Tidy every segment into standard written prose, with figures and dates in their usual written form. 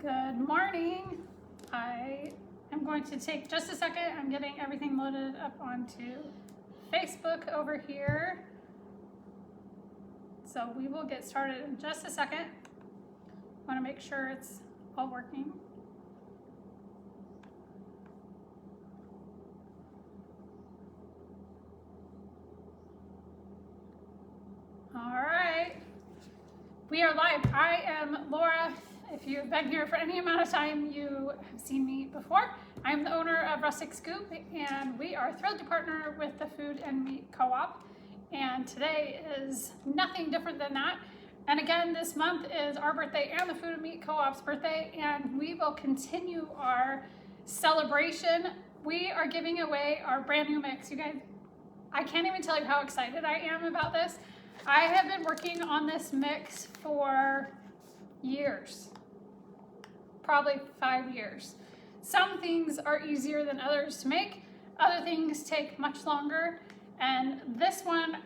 Good morning. I am going to take just a second. I'm getting everything loaded up onto Facebook over here. So we will get started in just a second. I want to make sure it's all working. All right. We are live. I am Laura. If you've been here for any amount of time, you have seen me before. I'm the owner of Rustic Scoop, and we are thrilled to partner with the Food and Meat Co-op. And today is nothing different than that. And again, this month is our birthday and the Food and Meat Co-op's birthday, and we will continue our celebration. We are giving away our brand new mix. You guys, I can't even tell you how excited I am about this. I have been working on this mix for years, probably 5 years. Some things are easier than others to make. Other things take much longer. And this one,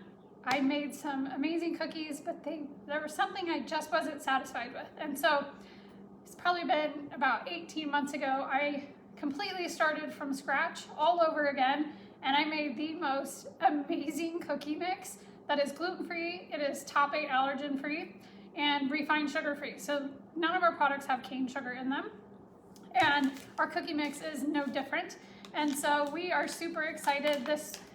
I made some amazing cookies, but there was something I just wasn't satisfied with. And so it's probably been about 18 months ago, I completely started from scratch all over again. And I made the most amazing cookie mix that is gluten-free, it is top 8 allergen-free, and refined sugar-free. So none of our products have cane sugar in them. And our cookie mix is no different. And so we are super excited.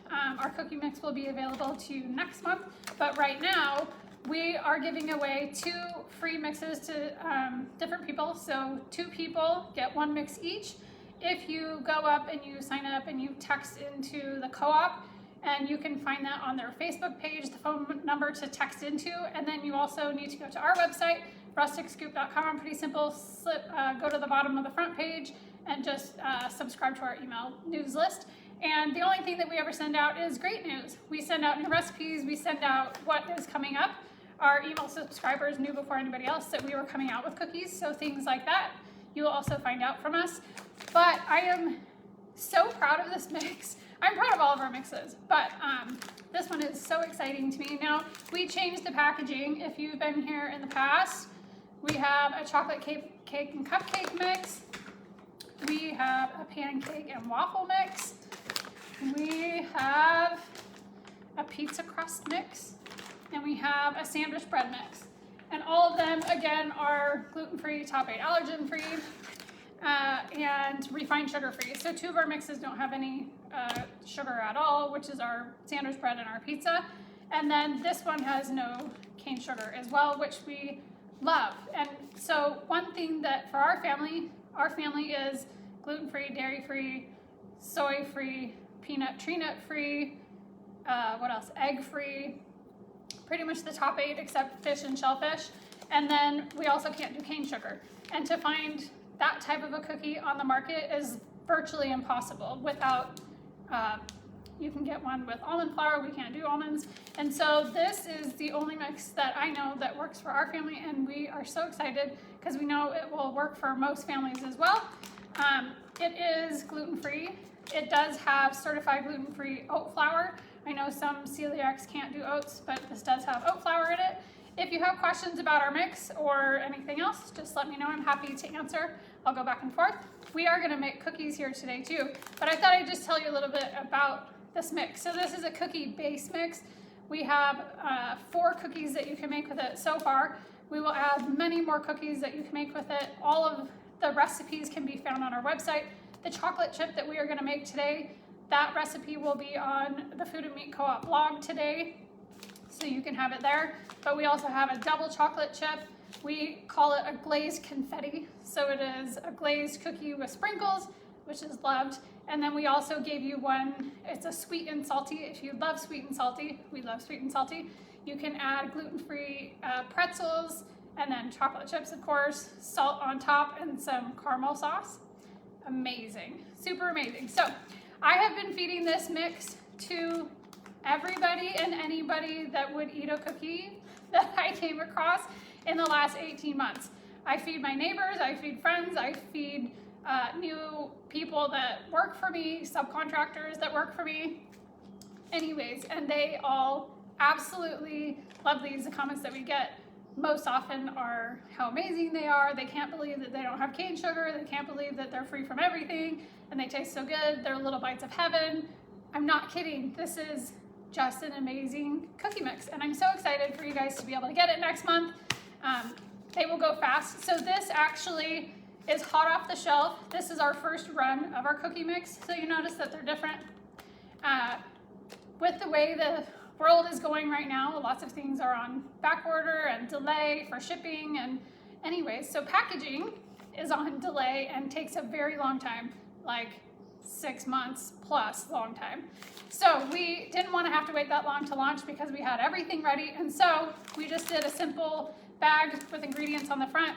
Our cookie mix will be available to you next month. But right now, we are giving away 2 free mixes to different people. So 2 people get 1 mix each. If you go up and you sign up and you text into the co-op, and you can find that on their Facebook page, the phone number to text into. And then you also need to go to our website, rusticscoop.com. Pretty simple. Go to the bottom of the front page and just subscribe to our email news list. And the only thing that we ever send out is great news. We send out new recipes. We send out what is coming up. Our email subscribers knew before anybody else that we were coming out with cookies. So things like that, you will also find out from us. But I am so proud of this mix. I'm proud of all of our mixes, but this one is so exciting to me. Now, we changed the packaging. If you've been here in the past, we have a chocolate cake and cupcake mix. We have a pancake and waffle mix. We have a pizza crust mix, and we have a sandwich bread mix. And all of them, again, are gluten-free, top 8 allergen-free, and refined sugar-free. So 2 of our mixes don't have any sugar at all, which is our sandwich bread and our pizza. And then this one has no cane sugar as well, which we love. And so one thing that for our family is gluten-free, dairy-free, soy-free, peanut, tree nut-free, egg-free, pretty much the top 8 except fish and shellfish. And then we also can't do cane sugar. And to find that type of a cookie on the market is virtually impossible without, you can get one with almond flour, we can't do almonds. And so this is the only mix that I know that works for our family, and we are so excited because we know it will work for most families as well. It is gluten-free. It does have certified gluten-free oat flour. I know some celiacs can't do oats, but this does have oat flour in it. If you have questions about our mix or anything else, just let me know. I'm happy to answer. I'll go back and forth. We are going to make cookies here today too, but I thought I'd just tell you a little bit about this mix. So this is a cookie base mix. We have 4 cookies that you can make with it so far. We will add many more cookies that you can make with it. All of the recipes can be found on our website. The chocolate chip that we are going to make today, that recipe will be on the Food and Meat Co-op blog today, so you can have it there. But we also have a double chocolate chip. We call it a glazed confetti. So it is a glazed cookie with sprinkles, which is loved. And then we also gave you one, it's a sweet and salty. If you love sweet and salty, we love sweet and salty. You can add gluten-free pretzels, and then chocolate chips, of course, salt on top, and some caramel sauce. Amazing, super amazing. So I have been feeding this mix to everybody and anybody that would eat a cookie that I came across in the last 18 months. I feed my neighbors, I feed friends, I feed new people that work for me, subcontractors that work for me. Anyways, and they all absolutely love these. The comments that we get most often are how amazing they are. They can't believe that they don't have cane sugar. They can't believe that they're free from everything and they taste so good. They're little bites of heaven. I'm not kidding. This is just an amazing cookie mix, and I'm so excited for you guys to be able to get it next month. They will go fast. So this actually is hot off the shelf. This is our first run of our cookie mix, so you notice that they're different. With the way the world is going right now, lots of things are on back order and delay for shipping, and anyways, so packaging is on delay and takes a very long time, like 6 months plus long time. So we didn't want to have to wait that long to launch because we had everything ready, and so we just did a simple bag with ingredients on the front.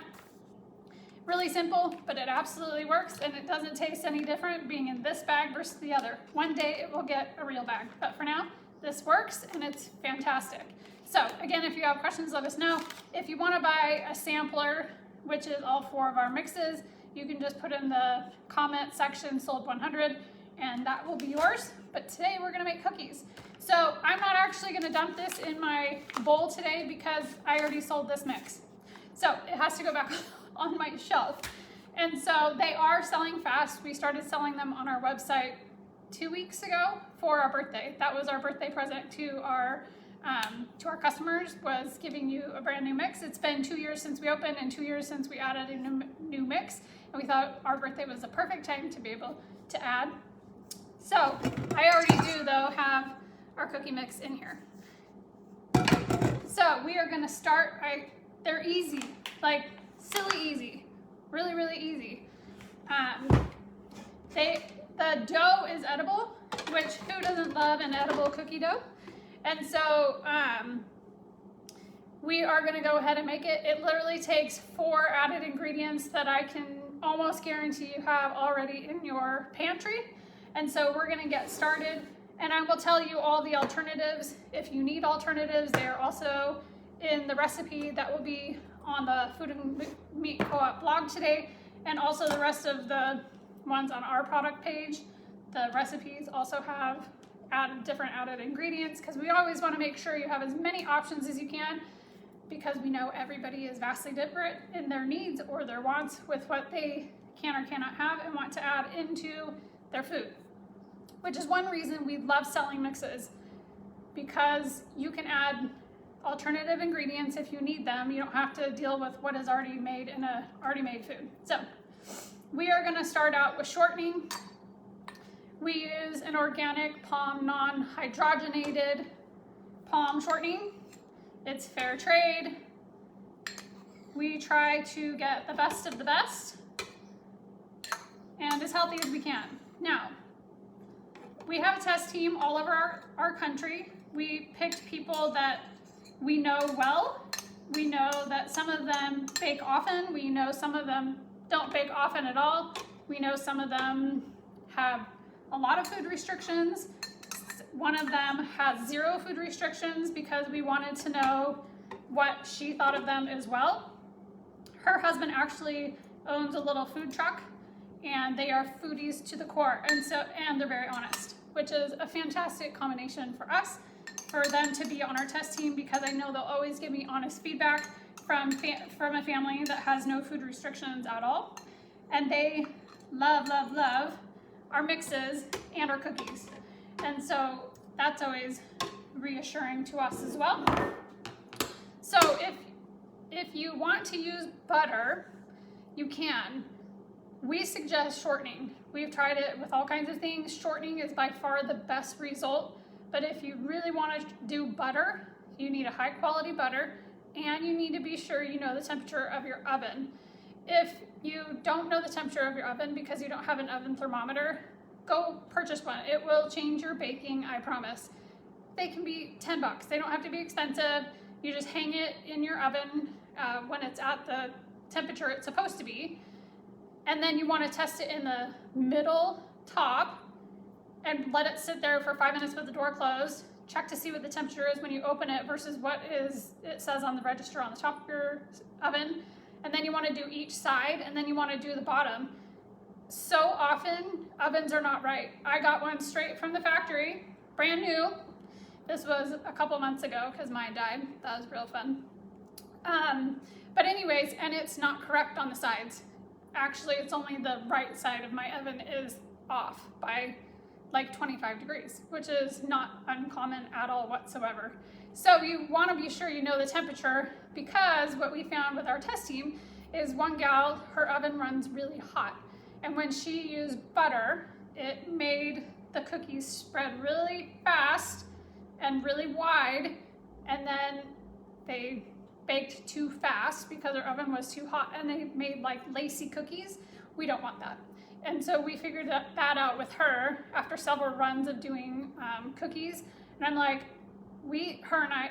Really simple, but it absolutely works, and it doesn't taste any different being in this bag versus the other. One day it will get a real bag, but for now, this works and it's fantastic. So again, if you have questions, let us know. If you want to buy a sampler, which is all 4 of our mixes, you can just put in the comment section sold 100 and that will be yours. But today we're gonna make cookies. So I'm not actually gonna dump this in my bowl today because I already sold this mix. So it has to go back on my shelf. And so they are selling fast. We started selling them on our website 2 weeks ago for our birthday. That was our birthday present to our customers, was giving you a brand new mix. It's been 2 years since we opened and 2 years since we added a new mix. And we thought our birthday was the perfect time to be able to add. So I already do though have our cookie mix in here. So we are gonna start, they're easy, like silly easy, really, really easy. The dough is edible, which who doesn't love an edible cookie dough? And so we are gonna go ahead and make it. It literally takes 4 added ingredients that I can almost guarantee you have already in your pantry. And so we're gonna get started, and I will tell you all the alternatives. If you need alternatives, they are also in the recipe that will be on the Food and Meat Co-op blog today, and also the rest of the ones on our product page. The recipes also have different added ingredients, because we always want to make sure you have as many options as you can, because we know everybody is vastly different in their needs or their wants with what they can or cannot have and want to add into their food, which is one reason we love selling mixes, because you can add alternative ingredients if you need them. You don't have to deal with what is already made in a already made food. So we are going to start out with shortening. We use an organic palm non-hydrogenated palm shortening. It's fair trade. We try to get the best of the best and as healthy as we can. Now, we have a test team all over our country. We picked people that we know well. We know that some of them bake often. We know some of them don't bake often at all. We know some of them have a lot of food restrictions. One of them has 0 food restrictions because we wanted to know what she thought of them as well. Her husband actually owns a little food truck, and they are foodies to the core, and they're very honest, which is a fantastic combination for us, for them to be on our test team, because I know they'll always give me honest feedback from a family that has no food restrictions at all, and they love, love, love our mixes and our cookies, and so that's always reassuring to us as well. So if you want to use butter, you can. We suggest shortening. We've tried it with all kinds of things. Shortening is by far the best result, but if you really want to do butter, you need a high quality butter, and you need to be sure you know the temperature of your oven. If you don't know the temperature of your oven because you don't have an oven thermometer, go purchase one. It will change your baking, I promise. They can be $10. They don't have to be expensive. You just hang it in your oven when it's at the temperature it's supposed to be. And then you want to test it in the middle top and let it sit there for 5 minutes with the door closed. Check to see what the temperature is when you open it versus what it says on the register on the top of your oven. And then you want to do each side, and then you want to do the bottom. So often ovens are not right. I got one straight from the factory, brand new. This was a couple months ago because mine died. That was real fun. But anyways, and it's not correct on the sides. Actually, it's only the right side of my oven is off by like 25 degrees, which is not uncommon at all whatsoever. So you want to be sure you know the temperature, because what we found with our test team is one gal, her oven runs really hot. And when she used butter, it made the cookies spread really fast and really wide, and then they baked too fast because our oven was too hot, and they made like lacy cookies. We don't want that. And so we figured that out with her after several runs of doing cookies. And I'm like,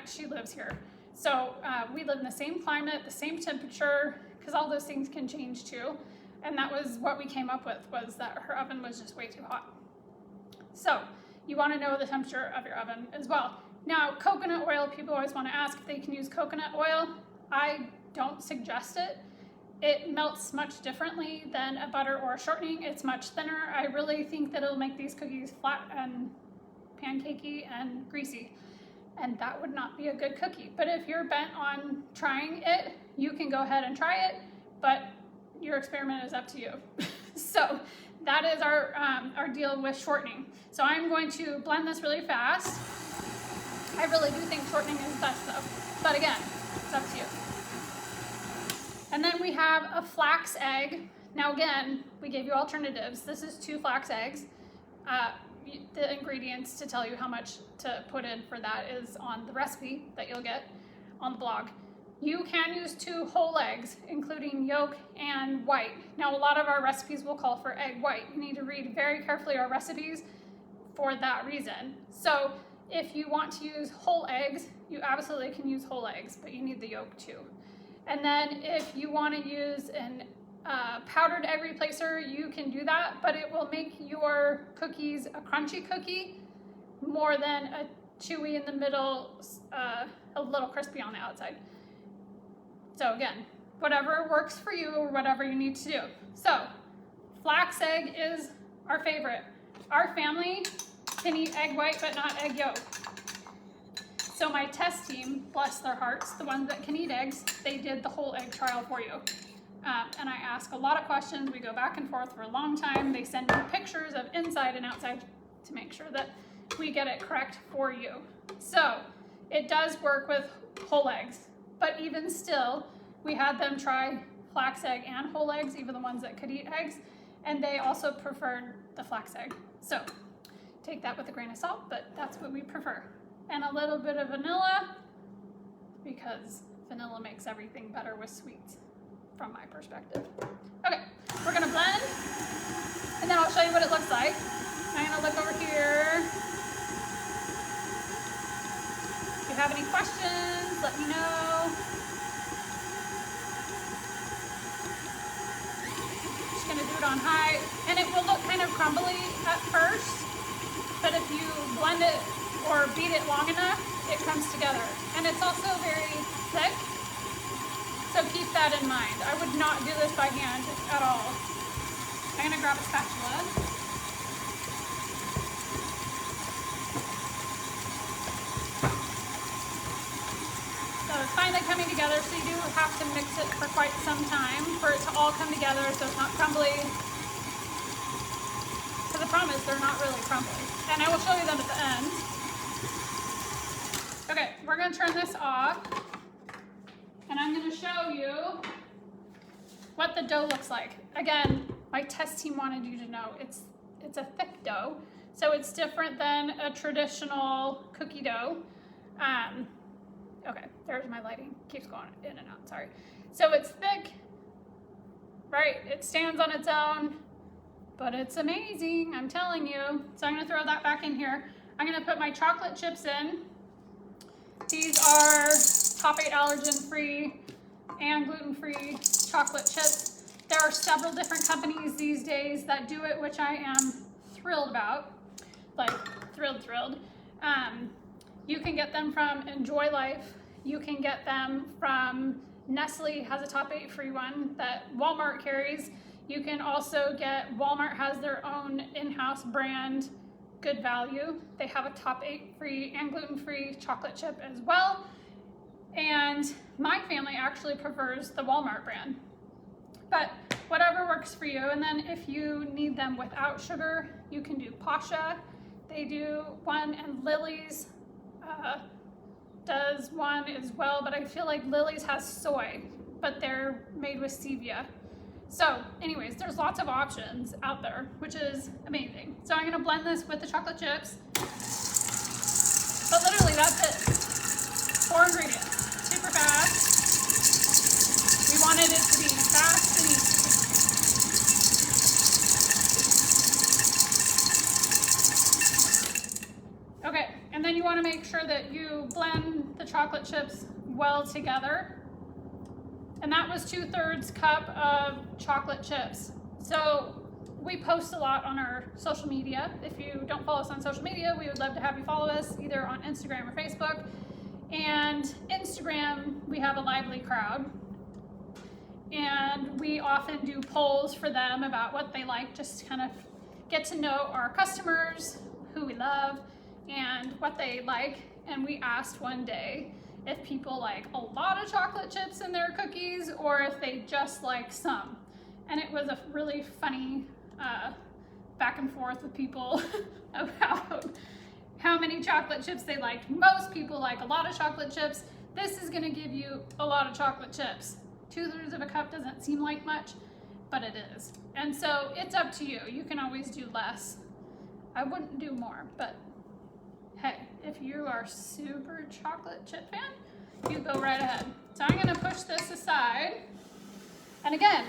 she lives here. So we live in the same climate, the same temperature, because all those things can change too. And that was what we came up with, was that her oven was just way too hot. So you want to know the temperature of your oven as well. Now, coconut oil, people always want to ask if they can use coconut oil. I don't suggest it. It melts much differently than a butter or a shortening. It's much thinner. I really think that it'll make these cookies flat and pancakey and greasy, and that would not be a good cookie. But if you're bent on trying it, you can go ahead and try it, but your experiment is up to you. So that is our deal with shortening. So I'm going to blend this really fast. I really do think shortening is best though, but again, it's up to you. And then we have a flax egg. Now again, we gave you alternatives. This is 2 flax eggs. The ingredients to tell you how much to put in for that is on the recipe that you'll get on the blog. You can use 2 whole eggs, including yolk and white. Now a lot of our recipes will call for egg white. You need to read very carefully our recipes for that reason. So if you want to use whole eggs, you absolutely can use whole eggs, but you need the yolk too. And then if you want to use an powdered egg replacer, you can do that, but it will make your cookies a crunchy cookie more than a chewy in the middle, a little crispy on the outside. So again, whatever works for you or whatever you need to do. So flax egg is our favorite. Our family can eat egg white, but not egg yolk. So my test team, bless their hearts, the ones that can eat eggs, they did the whole egg trial for you. And I ask a lot of questions. We go back and forth for a long time. They send me pictures of inside and outside to make sure that we get it correct for you. So it does work with whole eggs, but even still, we had them try flax egg and whole eggs, even the ones that could eat eggs, and they also preferred the flax egg. So take that with a grain of salt, but that's what we prefer. And a little bit of vanilla, because vanilla makes everything better with sweets, from my perspective. Okay, we're gonna blend, and then I'll show you what it looks like. I'm gonna look over here. If you have any questions, let me know. Just gonna do it on high, and it will look kind of crumbly at first, but if you blend it or beat it long enough, it comes together. And it's also very thick, so keep that in mind. I would not do this by hand at all. I'm gonna grab a spatula. So it's finally coming together, so you do have to mix it for quite some time for it to all come together so it's not crumbly. Because the problem is they're not really crumbly. And I will show you them at the end. Okay, we're gonna turn this off, and I'm gonna show you what the dough looks like. Again, my test team wanted you to know it's a thick dough, so it's different than a traditional cookie dough. Okay, there's my lighting, keeps going in and out, sorry. So it's thick, right? It stands on its own, but it's amazing, I'm telling you. So I'm gonna throw that back in here. I'm gonna put my chocolate chips in. These are top 8 allergen-free and gluten-free chocolate chips. There are several different companies these days that do it, which I am thrilled about, like thrilled. You can get them from Enjoy Life. You can get them from Nestle, has a top 8 free one that Walmart carries. You can also get, Walmart has their own in-house brand, Good Value. They have a top 8 free and gluten-free chocolate chip as well. And my family actually prefers the Walmart brand. But whatever works for you. And then if you need them without sugar, you can do Pasha. They do one, and Lily's does one as well, but I feel like Lily's has soy, but they're made with stevia. So anyways, there's lots of options out there, which is amazing. So I'm gonna blend this with the chocolate chips. But literally that's it. 4 ingredients, super fast. We wanted it to be fast and easy. Okay, and then you want to make sure that you blend the chocolate chips well together. And that was 2/3 cup of chocolate chips. So we post a lot on our social media. If you don't follow us on social media, we would love to have you follow us either on Instagram or Facebook. And Instagram, we have a lively crowd. And we often do polls for them about what they like, just to kind of get to know our customers, who we love, and what they like. And we asked one day if people like a lot of chocolate chips in their cookies or if they just like some. And it was a really funny back and forth with people about how many chocolate chips they liked. Most people like a lot of chocolate chips. This is gonna give you a lot of chocolate chips. 2/3 of a cup doesn't seem like much, but it is. And so it's up to you. You can always do less. I wouldn't do more, but hey, if you are super chocolate chip fan, you go right ahead. So I'm gonna push this aside. And again,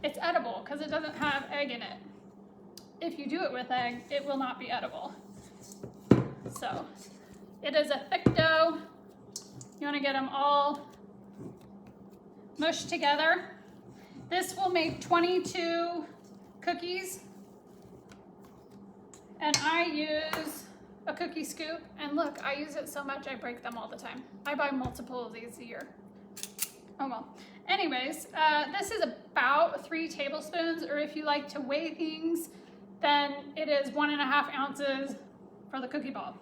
it's edible because it doesn't have egg in it. If you do it with egg, it will not be edible. So it is a thick dough. You wanna get them all mushed together. This will make 22 cookies. And I use a cookie scoop, and look, I use it so much I break them all the time. I buy multiple of these a year. Oh well. Anyways, this is about 3 tablespoons, or if you like to weigh things, then it is 1.5 ounces for the cookie ball.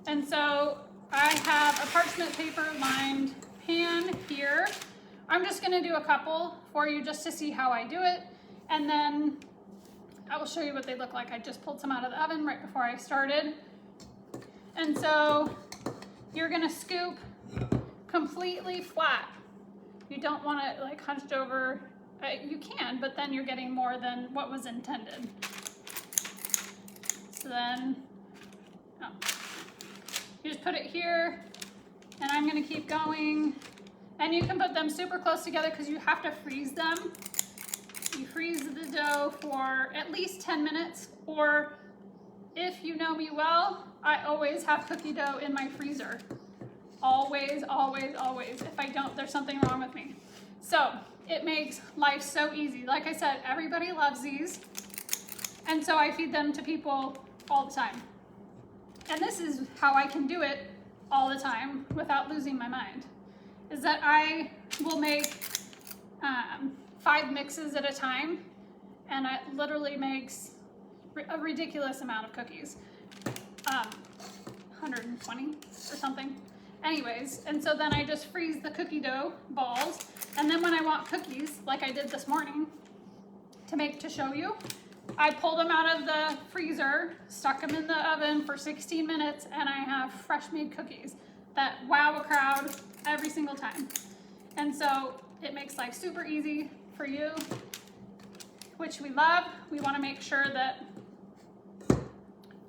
And so I have a parchment paper lined pan here. I'm just gonna do a couple for you just to see how I do it, and then I will show you what they look like. I just pulled some out of the oven right before I started. And so you're gonna scoop completely flat. You don't want it like hunched over. You can, but then you're getting more than what was intended. So then, you just put it here, and I'm gonna keep going. And you can put them super close together because you have to freeze them. You freeze the dough for at least 10 minutes, or if you know me well, I always have cookie dough in my freezer. Always, always, always. If I don't, there's something wrong with me. So it makes life so easy. Like I said, everybody loves these. And so I feed them to people all the time. And this is how I can do it all the time without losing my mind, is that I will make 5 mixes at a time, and it literally makes a ridiculous amount of cookies. 120 or something. Anyways, and so then I just freeze the cookie dough balls, and then when I want cookies, like I did this morning to show you, I pulled them out of the freezer, stuck them in the oven for 16 minutes, and I have fresh made cookies that wow a crowd every single time. And so it makes life super easy for you, which we love. We want to make sure that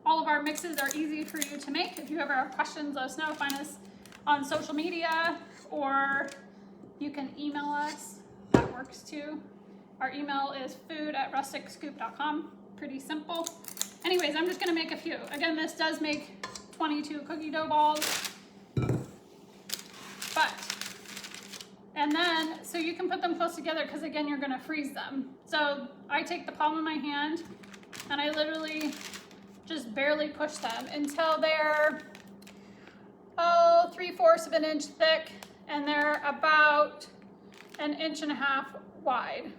all of our mixes are easy for you to make. If you ever have questions, let us know. Find us on social media, or you can email us. That works too. Our email is food@rusticscoop.com. Pretty simple. Anyways, I'm just gonna make a few. Again, this does make 22 cookie dough balls. And then, so you can put them close together because again, you're gonna freeze them. So I take the palm of my hand and I literally just barely push them until they're, 3/4 of an inch thick, and they're about 1.5 inches wide.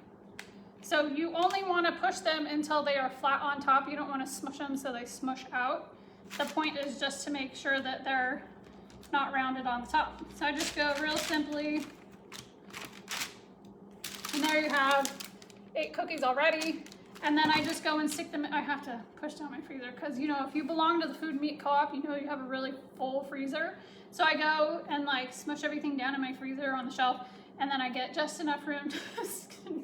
So you only wanna push them until they are flat on top. You don't wanna smush them so they smush out. The point is just to make sure that they're not rounded on the top. So I just go real simply. And there you have 8 cookies already. And then I just go and stick them. I have to push down my freezer because, you know, if you belong to the Food and Meat Co-op, you know you have a really full freezer. So I go and like smush everything down in my freezer on the shelf, and then I get just enough room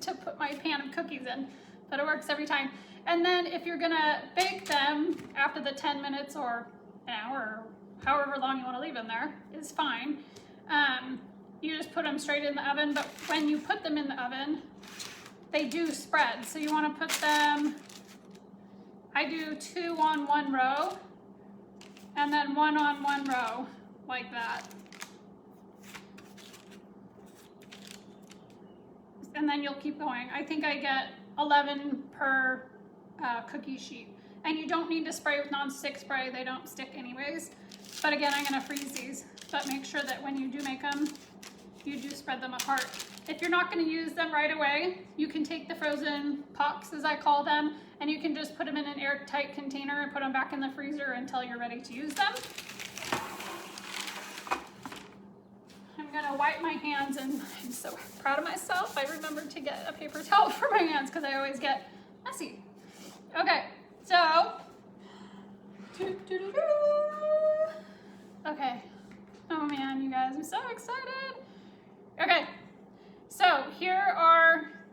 to put my pan of cookies in. But it works every time. And then if you're gonna bake them after the 10 minutes or an hour or however long you want to leave them there is fine. You just put them straight in the oven, but when you put them in the oven, they do spread. So you want to put them, I do 2 on 1 row and then 1 on 1 row like that. And then you'll keep going. I think I get 11 per cookie sheet. And you don't need to spray with non-stick spray. They don't stick anyways. But again, I'm gonna freeze these. But make sure that when you do make them, you do spread them apart. If you're not gonna use them right away, you can take the frozen pucks, as I call them, and you can just put them in an airtight container and put them back in the freezer until you're ready to use them. I'm gonna wipe my hands, and I'm so proud of myself. I remembered to get a paper towel for my hands because I always get messy. Okay, so, okay. Oh man, you guys, I'm so excited. Okay, so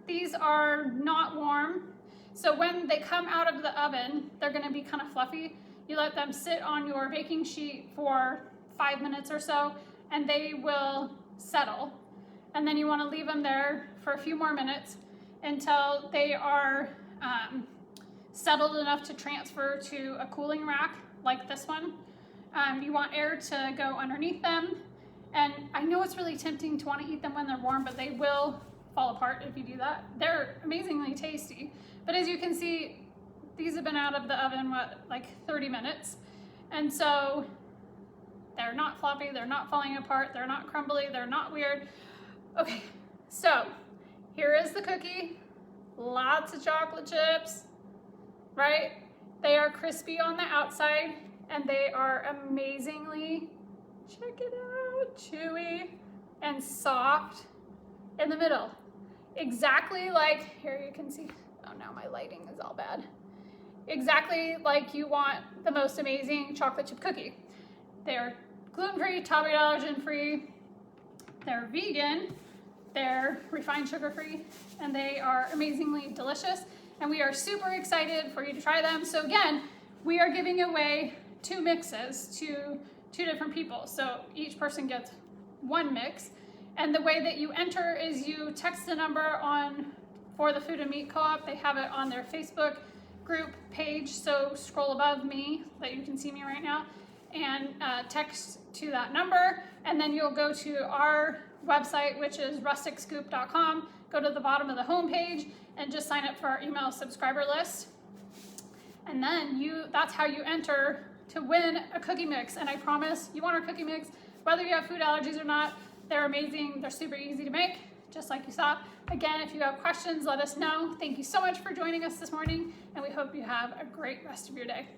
these are not warm. So when they come out of the oven, they're gonna be kind of fluffy. You let them sit on your baking sheet for 5 minutes or so, and they will settle. And then you wanna leave them there for a few more minutes until they are settled enough to transfer to a cooling rack like this one. You want air to go underneath them. And I know it's really tempting to want to eat them when they're warm, but they will fall apart if you do that. They're amazingly tasty. But as you can see, these have been out of the oven, like 30 minutes. And so they're not floppy, they're not falling apart, they're not crumbly, they're not weird. Okay, so here is the cookie. Lots of chocolate chips, right? They are crispy on the outside and they are amazingly, check it out, chewy and soft in the middle. Exactly like, here you can see, oh now my lighting is all bad. Exactly like you want the most amazing chocolate chip cookie. They're gluten-free, tolerate allergen-free, they're vegan, they're refined sugar-free, and they are amazingly delicious. And we are super excited for you to try them. So again, we are giving away 2 mixes to 2 different people. So each person gets 1 mix. And the way that you enter is you text the number for the Food and Meat Co-op. They have it on their Facebook group page. So scroll above me, that you can see me right now, and text to that number. And then you'll go to our website, which is rusticscoop.com. Go to the bottom of the homepage and just sign up for our email subscriber list. And then that's how you enter to win a cookie mix. And I promise you want our cookie mix, whether you have food allergies or not. They're amazing. They're super easy to make, just like you saw. Again, if you have questions, let us know. Thank you so much for joining us this morning, and we hope you have a great rest of your day.